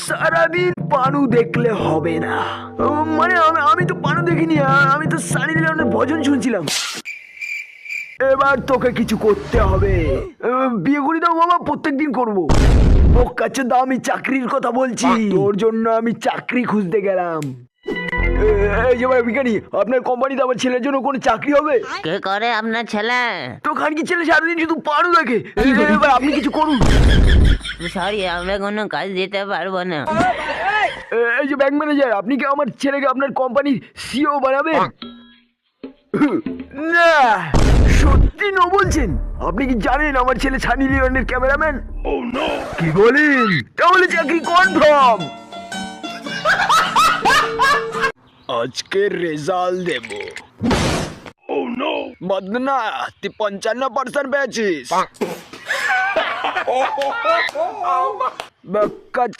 সারাদিন পানু দেখলে হবে না। মানে আমি তো পানু দেখিনি, আমি তো সানি লিওনের ভজন শুনছিলাম। এবার তোকে কিছু করতে হবে। বিয়ে করি দাও বাবা, প্রত্যেকদিন করবো। কাছে দাও, আমি চাকরির কথা বলছি। তোর জন্য আমি চাকরি খুঁজতে গেলাম। এই যে ভাই ভিখারি, আপনার কোম্পানিতে আমার ছেলের জন্য কোনো চাকরি হবে? কে করে আপনার ছেলে? তো খানকি ছেলে সারাদিন শুধু পানু দেখে। এবার আপনি কিছু করুন। সরি, আমরা কোনো কাজ দিতে পারবো না। এই যে ব্যাংক ম্যানেজার, আপনি কি আমার ছেলেকে আপনার কোম্পানির সিও বানাবেন? না, সত্যি ন বলছেন? আপনি কি জানেন আমার ছেলে সানি লিওনের ক্যামেরাম্যান? কি বলেন? তাহলে চাকরি কনফার্ম। আজকের রেজাল্ট দেব। বদনা, তুই 55% পেয়েছিস।